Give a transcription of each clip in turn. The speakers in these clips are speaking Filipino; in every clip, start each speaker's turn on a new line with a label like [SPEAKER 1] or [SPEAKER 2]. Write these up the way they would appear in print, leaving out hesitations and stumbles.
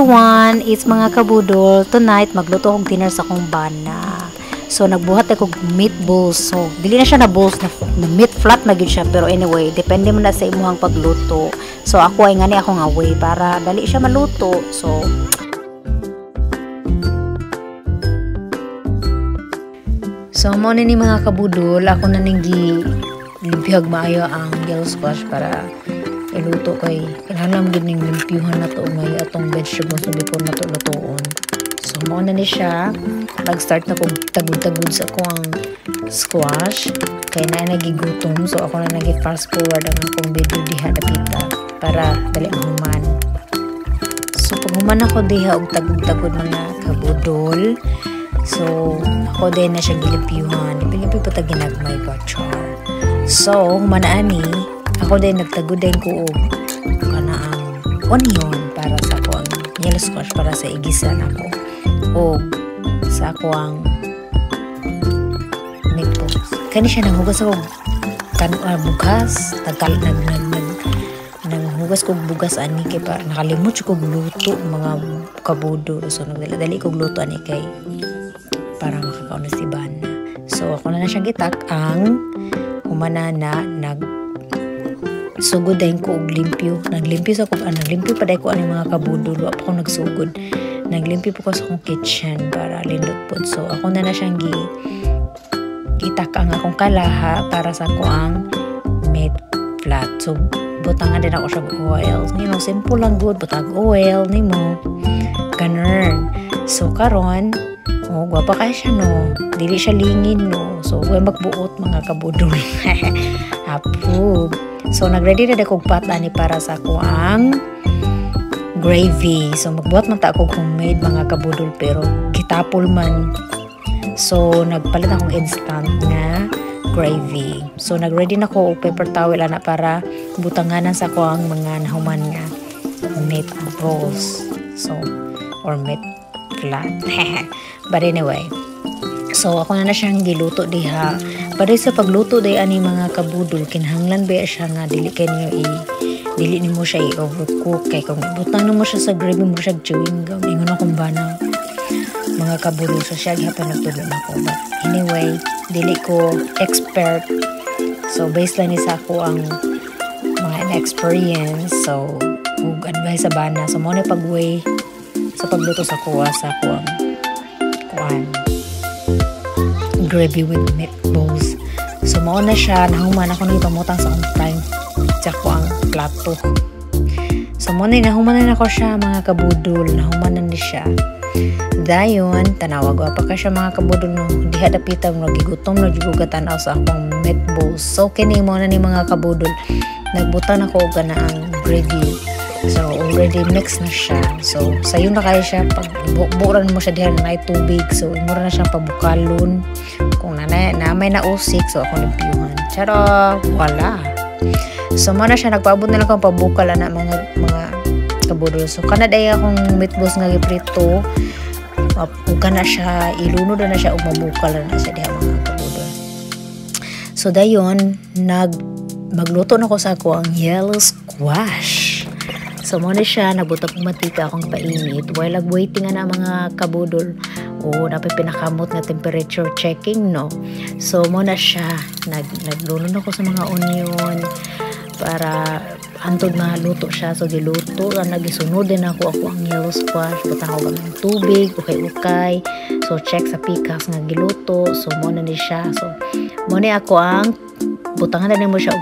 [SPEAKER 1] everyone, it's mga kabudol. Tonight magluto akong dinner sa akong bana. So nagbuhat ako meatballs. So dili na siya na balls na meat flat na gyud siya, pero anyway, depende man na sa imuhang pagluto. So ako ay ngani ako nga way para dali siya maluto. So mo ni mga kabudol, ako na ning limpyag maayo ang yellow squash para iluto kay kinahanglan gid ning limpyuhan na to may atong vegetables na before na to lutoon. So mo na ni siya, nag-start na ko tagud-tagud sa ako ang squash kay na nagigutom, so ako na nagi-fast forward ang akong video diha dapita para dali mahuman. So pag human ako diha og tagud-tagud mga kabudol, so ako din na siya gilimpyuhan, ipilimpyo pa ta ginagmay bachar. So humanaan ni ako din nagtagod din ko og kanaang onion para sa ako ang yellow squash para sa igisa nako og sa ako ang meatballs. Kani siya nanghugas ako bugas nanghugas ko bugas ani kay pa nakalimot ko luto mga kabudo. So nagdali ko luto ani kay para makakaon si bana. So ako na siya gitak ang humana na sugod din ko og limpyo. Naglimpyo sa ko, naglimpyo pa dai ko ani mga kabudol. Wa pa ko nagsugod. Naglimpyo po ko sa akong kitchen para lindot po. So ako na siyang gitak ang akong kalaha para sa ko ang meat flat. So butangan din ako siya og oil. You know, simple lang good, butag oil nimo. Ganun. So karon, gwapa kay siya no. Dili siya lingin no. So way magbuot mga kabudol. Approve. So nagready na akong pat ani para sa ako ang gravy. So magbuhat man ta ako homemade mga kabudol pero gitapol man. So nagpalit akong instant na gravy. So nagready na ko og paper towel ana para butanganan sa ako ang mga nahuman nga meatballs. So or meat flat. But anyway, so ako na siyang giluto diha. Para sa pagluto day ani mga kabudol, kinahanglan ba siya nga dili kay niyo dili nimo siya i-overcook kay kung butang mo siya sa gravy mo siya chewing gum ingon akong bana mga kabudol. So siya gyapon nagtulo nako. But anyway, dili ko expert. So based lang ni sa ako ang mga experience. So ug advice sa bana. So mo na pagway sa pagluto sa kuha sa ako ang gravy with meatballs. So mao na siya, nahuman ako nang pamutang sa akong time sa ko ang plato. So mo na nahuman na ako siya mga kabudol, nahuman na ni siya. Dayon tanawag pa ka siya mga kabudol no, diha dapitan mo gigutom na juga tanaw sa akong meatballs. So kini mo na ni mga kabudol, nagbutan ako og ang gravy. So already mix na siya. So sayo na kayo siya pag buran mo siya diha na tubig. So mura na siya pabukalon. Kung na may nausik, so ako limpyuhan. Charot, wala. So mo na siya nagpaabot na lang akong pabukal na mga kabudol. So kanaday akong meatballs nga giprito. Uga na siya, ilunod na siya o mabukal na siya diha mga kabudol. So dayon magluto na ko sa ako ang yellow squash. So mo na siya, nabuta pong matika akong painit while waiting na mga kabudol. O dapat pinakamot na temperature checking no. So mo na siya, naglunod ako sa mga onion para antod maluto siya. So giluto, nagisunod din ako ang yellow squash, butang ako ng tubig, ukay-ukay. So check sa pikas nga giluto. So mo na ni siya. So mo ni ako ang butangan na mo siya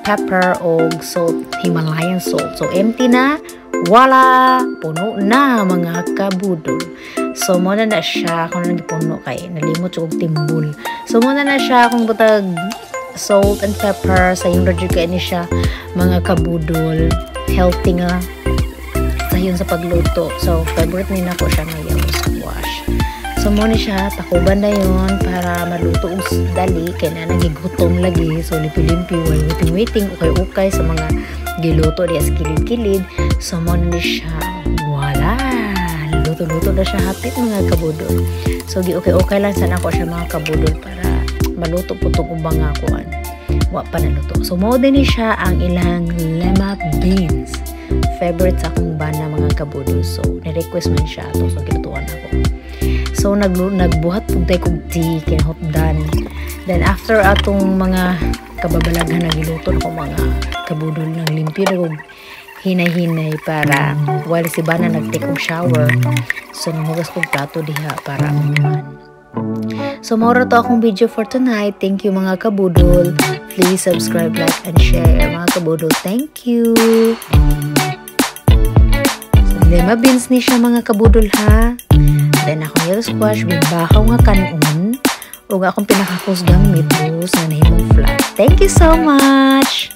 [SPEAKER 1] pepper o salt, Himalayan salt. So empty na, wala, puno na mga kabudol. So mo na siya, kung na puno kay nalimot yung timbul. So mo na siya kung butag salt and pepper sa yung radyo kay ni siya mga kabudol, healthy nga sa yun sa pagluto. So favorite ni na ko siya ng yellow squash. So mo ni siya, takuban na yun para maluto og dali kay na nagigutom lagi. So lipi-limpi while waiting ukay-ukay sa mga giluto diya sa kilid-kilid. So mo ni siya, wala, luto-luto na siya hapit mga kabudol. So gi-okay lang sana ko siya mga kabudol para maluto po itong ubang akuan. Wa pa naluto. So mo din ni siya ang ilang lima beans. favorite sa akong bana mga kabudol. So ni-request man siya ato, so ginutuan ako. So nagbuhat pug tay kog tea kinahutdan. Then after atong mga kababalaghan na giluto ko mga kabudol, nang limpyo na kog hinay-hinay para while si bana nag-take og shower. So nanghugas kog plato diha para umuman. So maura to akong video for tonight. Thank you mga kabudol. Please subscribe, like, and share mga kabudol. Thank you. So lima beans ni siya mga kabudol ha. Then akong yellow squash with bahaw nga kanon. O akong pinakakusgang meatballs na nahimong flat. Thank you so much.